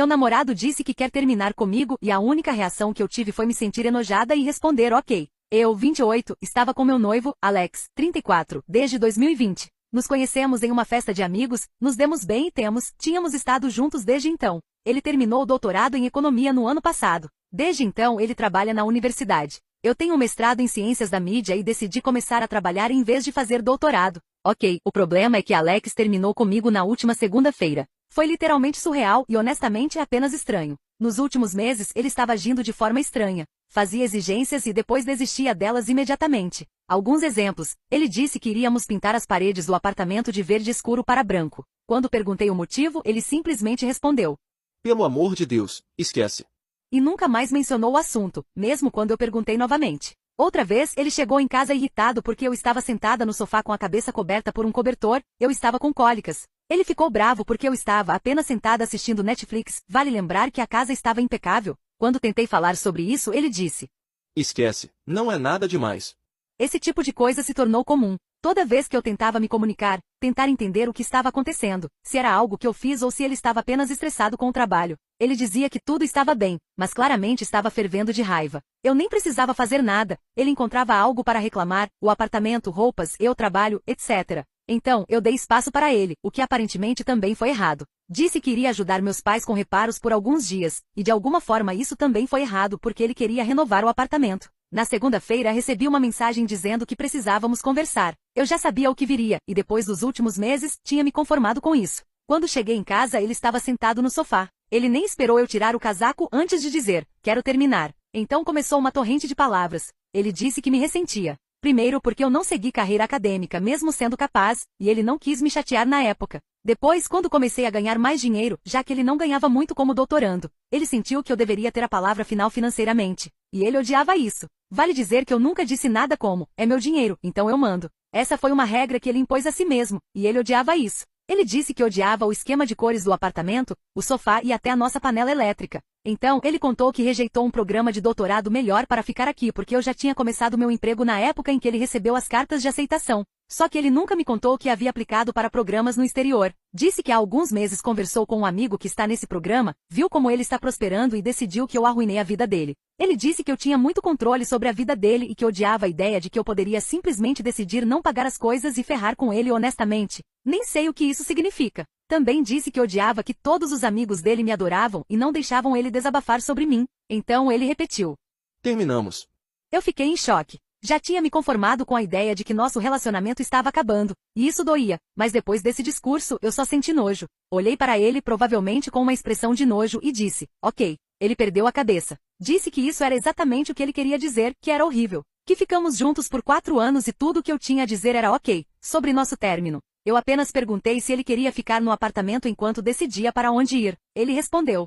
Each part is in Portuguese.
Meu namorado disse que quer terminar comigo e a única reação que eu tive foi me sentir enojada e responder ok. Eu, 28, estava com meu noivo, Alex, 34, desde 2020. Nos conhecemos em uma festa de amigos, nos demos bem e tínhamos estado juntos desde então. Ele terminou o doutorado em economia no ano passado. Desde então ele trabalha na universidade. Eu tenho um mestrado em ciências da mídia e decidi começar a trabalhar em vez de fazer doutorado. Ok, o problema é que Alex terminou comigo na última segunda-feira. Foi literalmente surreal e honestamente apenas estranho. Nos últimos meses ele estava agindo de forma estranha. Fazia exigências e depois desistia delas imediatamente. Alguns exemplos. Ele disse que iríamos pintar as paredes do apartamento de verde escuro para branco. Quando perguntei o motivo, ele simplesmente respondeu: pelo amor de Deus, esquece. E nunca mais mencionou o assunto, mesmo quando eu perguntei novamente. Outra vez, ele chegou em casa irritado porque eu estava sentada no sofá com a cabeça coberta por um cobertor, eu estava com cólicas. Ele ficou bravo porque eu estava apenas sentada assistindo Netflix. Vale lembrar que a casa estava impecável. Quando tentei falar sobre isso, ele disse: esquece, não é nada demais. Esse tipo de coisa se tornou comum. Toda vez que eu tentava me comunicar, tentar entender o que estava acontecendo, se era algo que eu fiz ou se ele estava apenas estressado com o trabalho. Ele dizia que tudo estava bem, mas claramente estava fervendo de raiva. Eu nem precisava fazer nada, ele encontrava algo para reclamar, o apartamento, roupas, eu trabalho, etc. Então, eu dei espaço para ele, o que aparentemente também foi errado. Disse que iria ajudar meus pais com reparos por alguns dias, e de alguma forma isso também foi errado porque ele queria renovar o apartamento. Na segunda-feira recebi uma mensagem dizendo que precisávamos conversar. Eu já sabia o que viria, e depois dos últimos meses, tinha me conformado com isso. Quando cheguei em casa ele estava sentado no sofá. Ele nem esperou eu tirar o casaco antes de dizer: quero terminar. Então começou uma torrente de palavras. Ele disse que me ressentia. Primeiro porque eu não segui carreira acadêmica mesmo sendo capaz, e ele não quis me chatear na época. Depois, quando comecei a ganhar mais dinheiro, já que ele não ganhava muito como doutorando, ele sentiu que eu deveria ter a palavra final financeiramente. E ele odiava isso. Vale dizer que eu nunca disse nada como: é meu dinheiro, então eu mando. Essa foi uma regra que ele impôs a si mesmo, e ele odiava isso. Ele disse que odiava o esquema de cores do apartamento, o sofá e até a nossa panela elétrica. Então, ele contou que rejeitou um programa de doutorado melhor para ficar aqui porque eu já tinha começado meu emprego na época em que ele recebeu as cartas de aceitação. Só que ele nunca me contou que havia aplicado para programas no exterior. Disse que há alguns meses conversou com um amigo que está nesse programa, viu como ele está prosperando e decidiu que eu arruinei a vida dele. Ele disse que eu tinha muito controle sobre a vida dele e que odiava a ideia de que eu poderia simplesmente decidir não pagar as coisas e ferrar com ele honestamente. Nem sei o que isso significa. Também disse que odiava que todos os amigos dele me adoravam e não deixavam ele desabafar sobre mim. Então ele repetiu: terminamos. Eu fiquei em choque. Já tinha me conformado com a ideia de que nosso relacionamento estava acabando, e isso doía, mas depois desse discurso eu só senti nojo. Olhei para ele provavelmente com uma expressão de nojo e disse: ok. Ele perdeu a cabeça. Disse que isso era exatamente o que ele queria dizer, que era horrível. Que ficamos juntos por 4 anos e tudo o que eu tinha a dizer era ok, sobre nosso término. Eu apenas perguntei se ele queria ficar no apartamento enquanto decidia para onde ir. Ele respondeu: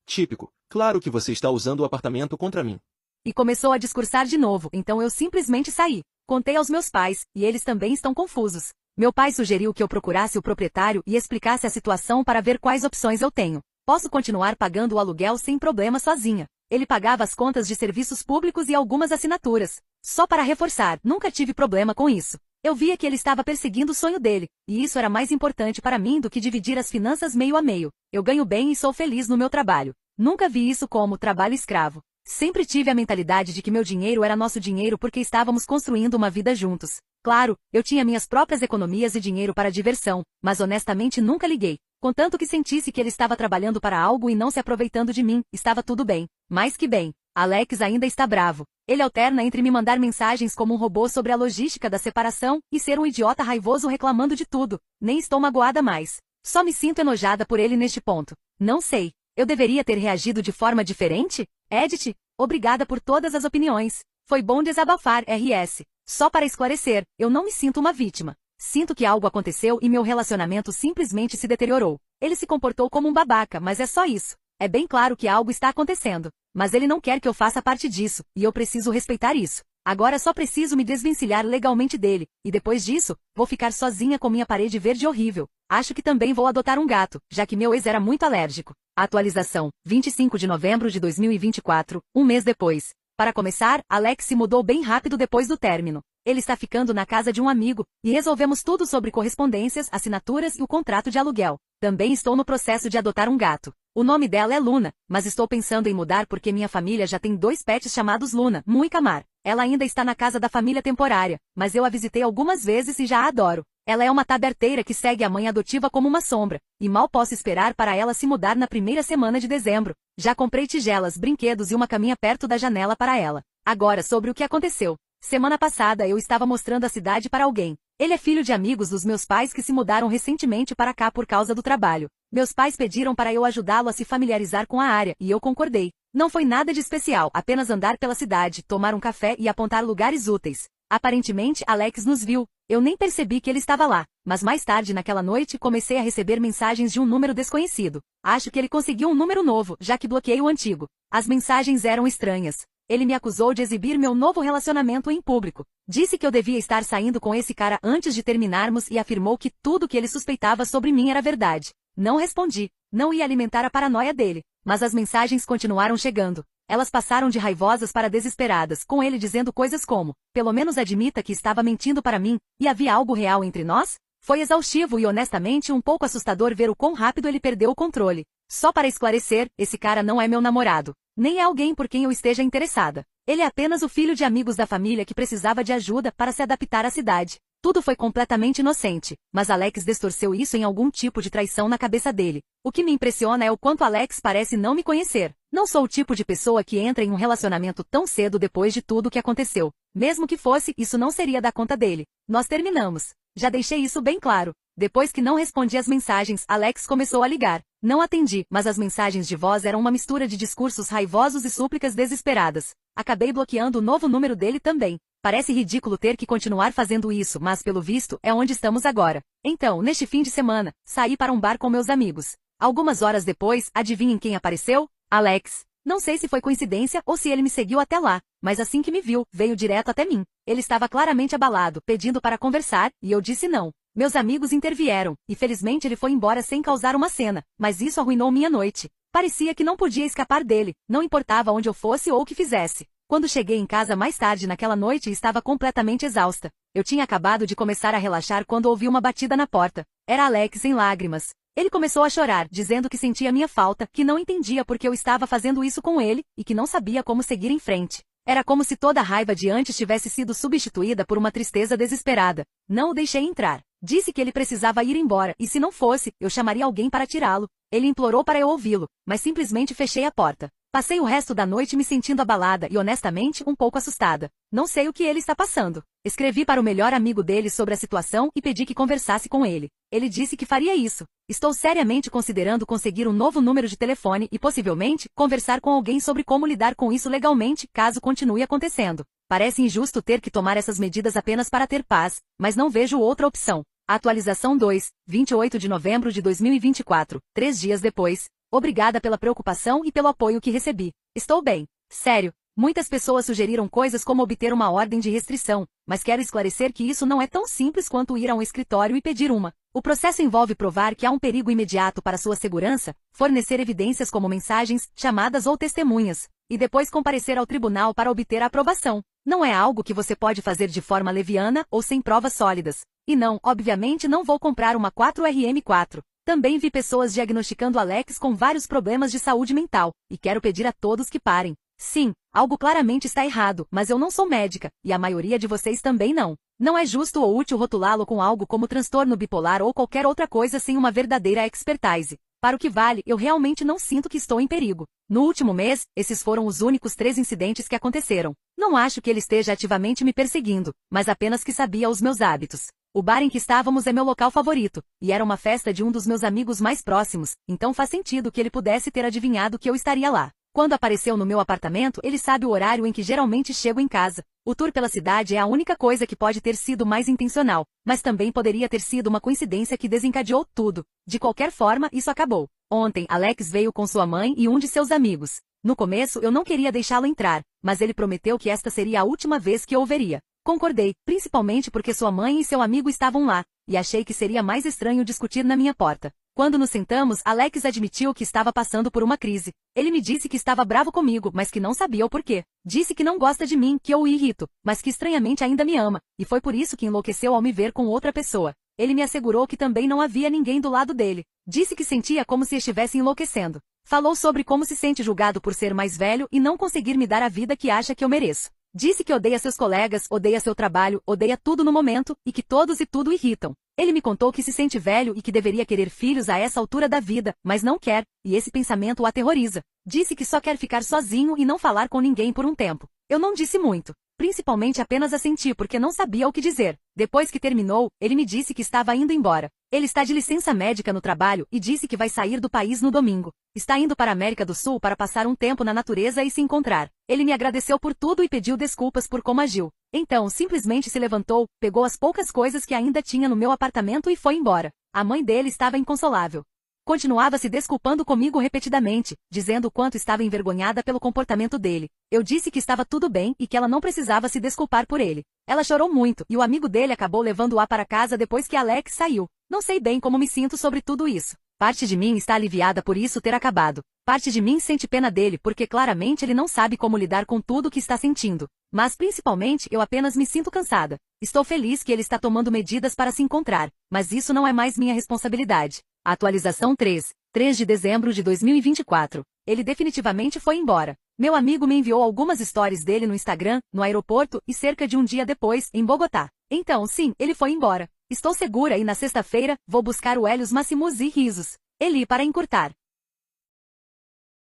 típico, claro que você está usando o apartamento contra mim. E começou a discursar de novo, então eu simplesmente saí. Contei aos meus pais, e eles também estão confusos. Meu pai sugeriu que eu procurasse o proprietário e explicasse a situação para ver quais opções eu tenho. Posso continuar pagando o aluguel sem problema sozinha. Ele pagava as contas de serviços públicos e algumas assinaturas. Só para reforçar, nunca tive problema com isso. Eu via que ele estava perseguindo o sonho dele, e isso era mais importante para mim do que dividir as finanças meio a meio. Eu ganho bem e sou feliz no meu trabalho. Nunca vi isso como trabalho escravo. Sempre tive a mentalidade de que meu dinheiro era nosso dinheiro porque estávamos construindo uma vida juntos. Claro, eu tinha minhas próprias economias e dinheiro para diversão, mas honestamente nunca liguei. Contanto que sentisse que ele estava trabalhando para algo e não se aproveitando de mim, estava tudo bem. Mais que bem. Alex ainda está bravo. Ele alterna entre me mandar mensagens como um robô sobre a logística da separação e ser um idiota raivoso reclamando de tudo. Nem estou magoada mais. Só me sinto enojada por ele neste ponto. Não sei. Eu deveria ter reagido de forma diferente? Edith, obrigada por todas as opiniões. Foi bom desabafar, RS. Só para esclarecer, eu não me sinto uma vítima. Sinto que algo aconteceu e meu relacionamento simplesmente se deteriorou. Ele se comportou como um babaca, mas é só isso. É bem claro que algo está acontecendo. Mas ele não quer que eu faça parte disso, e eu preciso respeitar isso. Agora só preciso me desvencilhar legalmente dele, e depois disso, vou ficar sozinha com minha parede verde horrível. Acho que também vou adotar um gato, já que meu ex era muito alérgico. Atualização, 25 de novembro de 2024, um mês depois. Para começar, Alex se mudou bem rápido depois do término. Ele está ficando na casa de um amigo, e resolvemos tudo sobre correspondências, assinaturas e o contrato de aluguel. Também estou no processo de adotar um gato. O nome dela é Luna, mas estou pensando em mudar porque minha família já tem 2 pets chamados Luna, Mu e Camar. Ela ainda está na casa da família temporária, mas eu a visitei algumas vezes e já a adoro. Ela é uma taberteira que segue a mãe adotiva como uma sombra, e mal posso esperar para ela se mudar na primeira semana de dezembro. Já comprei tigelas, brinquedos e uma caminha perto da janela para ela. Agora sobre o que aconteceu. Semana passada eu estava mostrando a cidade para alguém. Ele é filho de amigos dos meus pais que se mudaram recentemente para cá por causa do trabalho. Meus pais pediram para eu ajudá-lo a se familiarizar com a área, e eu concordei. Não foi nada de especial, apenas andar pela cidade, tomar um café e apontar lugares úteis. Aparentemente, Alex nos viu. Eu nem percebi que ele estava lá, mas mais tarde naquela noite comecei a receber mensagens de um número desconhecido. Acho que ele conseguiu um número novo, já que bloqueei o antigo. As mensagens eram estranhas. Ele me acusou de exibir meu novo relacionamento em público. Disse que eu devia estar saindo com esse cara antes de terminarmos e afirmou que tudo que ele suspeitava sobre mim era verdade. Não respondi. Não ia alimentar a paranoia dele. Mas as mensagens continuaram chegando. Elas passaram de raivosas para desesperadas, com ele dizendo coisas como: pelo menos admita que estava mentindo para mim, e havia algo real entre nós? Foi exaustivo e honestamente um pouco assustador ver o quão rápido ele perdeu o controle. Só para esclarecer, esse cara não é meu namorado. Nem é alguém por quem eu esteja interessada. Ele é apenas o filho de amigos da família que precisava de ajuda para se adaptar à cidade. Tudo foi completamente inocente, mas Alex distorceu isso em algum tipo de traição na cabeça dele. O que me impressiona é o quanto Alex parece não me conhecer. Não sou o tipo de pessoa que entra em um relacionamento tão cedo depois de tudo o que aconteceu. Mesmo que fosse, isso não seria da conta dele. Nós terminamos. Já deixei isso bem claro. Depois que não respondi às mensagens, Alex começou a ligar. Não atendi, mas as mensagens de voz eram uma mistura de discursos raivosos e súplicas desesperadas. Acabei bloqueando o novo número dele também. Parece ridículo ter que continuar fazendo isso, mas pelo visto, é onde estamos agora. Então, neste fim de semana, saí para um bar com meus amigos. Algumas horas depois, adivinhem quem apareceu? Alex. Não sei se foi coincidência ou se ele me seguiu até lá, mas assim que me viu, veio direto até mim. Ele estava claramente abalado, pedindo para conversar, e eu disse não. Meus amigos intervieram, e felizmente ele foi embora sem causar uma cena, mas isso arruinou minha noite. Parecia que não podia escapar dele, não importava onde eu fosse ou o que fizesse. Quando cheguei em casa mais tarde naquela noite estava completamente exausta. Eu tinha acabado de começar a relaxar quando ouvi uma batida na porta. Era Alex em lágrimas. Ele começou a chorar, dizendo que sentia minha falta, que não entendia por que eu estava fazendo isso com ele, e que não sabia como seguir em frente. Era como se toda a raiva de antes tivesse sido substituída por uma tristeza desesperada. Não o deixei entrar. Disse que ele precisava ir embora, e se não fosse, eu chamaria alguém para tirá-lo. Ele implorou para eu ouvi-lo, mas simplesmente fechei a porta. Passei o resto da noite me sentindo abalada e honestamente um pouco assustada. Não sei o que ele está passando. Escrevi para o melhor amigo dele sobre a situação e pedi que conversasse com ele. Ele disse que faria isso. Estou seriamente considerando conseguir um novo número de telefone e possivelmente conversar com alguém sobre como lidar com isso legalmente caso continue acontecendo. Parece injusto ter que tomar essas medidas apenas para ter paz, mas não vejo outra opção. Atualização 2, 28 de novembro de 2024, 3 dias depois. Obrigada pela preocupação e pelo apoio que recebi. Estou bem. Sério. Muitas pessoas sugeriram coisas como obter uma ordem de restrição, mas quero esclarecer que isso não é tão simples quanto ir a um escritório e pedir uma. O processo envolve provar que há um perigo imediato para sua segurança, fornecer evidências como mensagens, chamadas ou testemunhas, e depois comparecer ao tribunal para obter a aprovação. Não é algo que você pode fazer de forma leviana ou sem provas sólidas. E não, obviamente não vou comprar uma 4RM4. Também vi pessoas diagnosticando Alex com vários problemas de saúde mental, e quero pedir a todos que parem. Sim, algo claramente está errado, mas eu não sou médica, e a maioria de vocês também não. Não é justo ou útil rotulá-lo com algo como transtorno bipolar ou qualquer outra coisa sem uma verdadeira expertise. Para o que vale, eu realmente não sinto que estou em perigo. No último mês, esses foram os únicos 3 incidentes que aconteceram. Não acho que ele esteja ativamente me perseguindo, mas apenas que sabia os meus hábitos. O bar em que estávamos é meu local favorito, e era uma festa de um dos meus amigos mais próximos, então faz sentido que ele pudesse ter adivinhado que eu estaria lá. Quando apareceu no meu apartamento, ele sabe o horário em que geralmente chego em casa. O tour pela cidade é a única coisa que pode ter sido mais intencional, mas também poderia ter sido uma coincidência que desencadeou tudo. De qualquer forma, isso acabou. Ontem, Alex veio com sua mãe e um de seus amigos. No começo, eu não queria deixá-lo entrar, mas ele prometeu que esta seria a última vez que eu o veria. Concordei, principalmente porque sua mãe e seu amigo estavam lá, e achei que seria mais estranho discutir na minha porta. Quando nos sentamos, Alex admitiu que estava passando por uma crise. Ele me disse que estava bravo comigo, mas que não sabia o porquê. Disse que não gosta de mim, que eu o irrito, mas que estranhamente ainda me ama, e foi por isso que enlouqueceu ao me ver com outra pessoa. Ele me assegurou que também não havia ninguém do lado dele. Disse que sentia como se estivesse enlouquecendo. Falou sobre como se sente julgado por ser mais velho e não conseguir me dar a vida que acha que eu mereço. Disse que odeia seus colegas, odeia seu trabalho, odeia tudo no momento, e que todos e tudo irritam. Ele me contou que se sente velho e que deveria querer filhos a essa altura da vida, mas não quer, e esse pensamento o aterroriza. Disse que só quer ficar sozinho e não falar com ninguém por um tempo. Eu não disse muito. Principalmente apenas assenti porque não sabia o que dizer. Depois que terminou, ele me disse que estava indo embora. Ele está de licença médica no trabalho e disse que vai sair do país no domingo. Está indo para a América do Sul para passar um tempo na natureza e se encontrar. Ele me agradeceu por tudo e pediu desculpas por como agiu. Então, simplesmente se levantou, pegou as poucas coisas que ainda tinha no meu apartamento e foi embora. A mãe dele estava inconsolável. Continuava se desculpando comigo repetidamente, dizendo o quanto estava envergonhada pelo comportamento dele. Eu disse que estava tudo bem e que ela não precisava se desculpar por ele. Ela chorou muito e o amigo dele acabou levando-a para casa depois que Alex saiu. Não sei bem como me sinto sobre tudo isso. Parte de mim está aliviada por isso ter acabado. Parte de mim sente pena dele porque claramente ele não sabe como lidar com tudo o que está sentindo. Mas principalmente eu apenas me sinto cansada. Estou feliz que ele está tomando medidas para se encontrar, mas isso não é mais minha responsabilidade. Atualização 3 de dezembro de 2024. Ele definitivamente foi embora. Meu amigo me enviou algumas stories dele no Instagram, no aeroporto e cerca de um dia depois, em Bogotá. Então sim, ele foi embora. Estou segura e na sexta-feira, vou buscar o Helios Maximus e Risos. Eli para encurtar.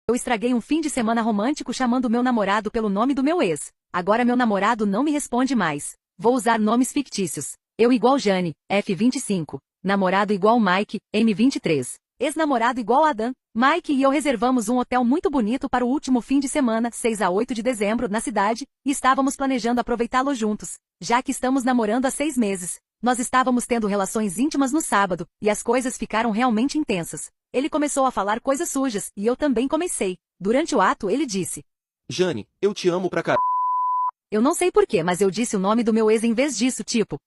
Eu estraguei um fim de semana romântico chamando meu namorado pelo nome do meu ex. Agora meu namorado não me responde mais. Vou usar nomes fictícios. Eu igual Jane, F25. Namorado igual Mike, M23. Ex-namorado igual Adam. Mike e eu reservamos um hotel muito bonito para o último fim de semana, 6 a 8 de dezembro, na cidade, e estávamos planejando aproveitá-lo juntos, já que estamos namorando há 6 meses. Nós estávamos tendo relações íntimas no sábado, e as coisas ficaram realmente intensas. Ele começou a falar coisas sujas, e eu também comecei. Durante o ato ele disse: Jane, eu te amo pra caralho. Eu não sei porquê, mas eu disse o nome do meu ex em vez disso, tipo,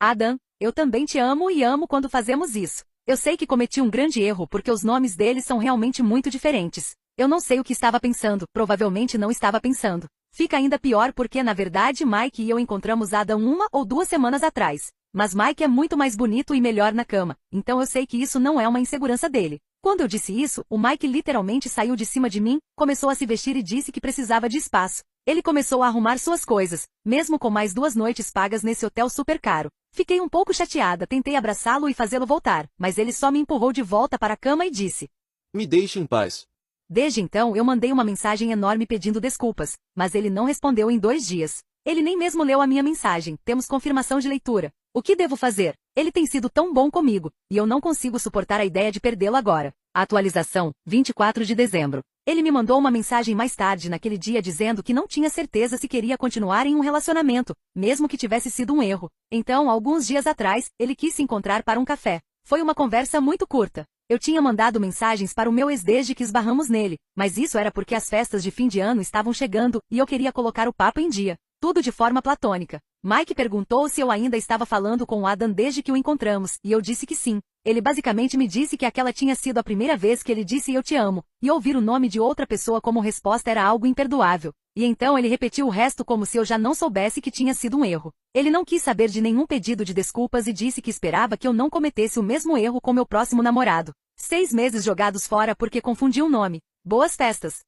Adam, eu também te amo e amo quando fazemos isso. Eu sei que cometi um grande erro porque os nomes deles são realmente muito diferentes. Eu não sei o que estava pensando, provavelmente não estava pensando. Fica ainda pior porque na verdade Mike e eu encontramos Adam 1 ou 2 semanas atrás. Mas Mike é muito mais bonito e melhor na cama, então eu sei que isso não é uma insegurança dele. Quando eu disse isso, o Mike literalmente saiu de cima de mim, começou a se vestir e disse que precisava de espaço. Ele começou a arrumar suas coisas, mesmo com mais 2 noites pagas nesse hotel super caro. Fiquei um pouco chateada, tentei abraçá-lo e fazê-lo voltar, mas ele só me empurrou de volta para a cama e disse: Me deixe em paz. Desde então eu mandei uma mensagem enorme pedindo desculpas, mas ele não respondeu em 2 dias. Ele nem mesmo leu a minha mensagem, temos confirmação de leitura. O que devo fazer? Ele tem sido tão bom comigo, e eu não consigo suportar a ideia de perdê-lo agora. Atualização, 24 de dezembro. Ele me mandou uma mensagem mais tarde naquele dia dizendo que não tinha certeza se queria continuar em um relacionamento, mesmo que tivesse sido um erro. Então, alguns dias atrás, ele quis se encontrar para um café. Foi uma conversa muito curta. Eu tinha mandado mensagens para o meu ex desde que esbarramos nele, mas isso era porque as festas de fim de ano estavam chegando e eu queria colocar o papo em dia. Tudo de forma platônica. Mike perguntou se eu ainda estava falando com o Adam desde que o encontramos, e eu disse que sim. Ele basicamente me disse que aquela tinha sido a primeira vez que ele disse eu te amo, e ouvir o nome de outra pessoa como resposta era algo imperdoável. E então ele repetiu o resto como se eu já não soubesse que tinha sido um erro. Ele não quis saber de nenhum pedido de desculpas e disse que esperava que eu não cometesse o mesmo erro com meu próximo namorado. 6 meses jogados fora porque confundi o nome. Boas festas!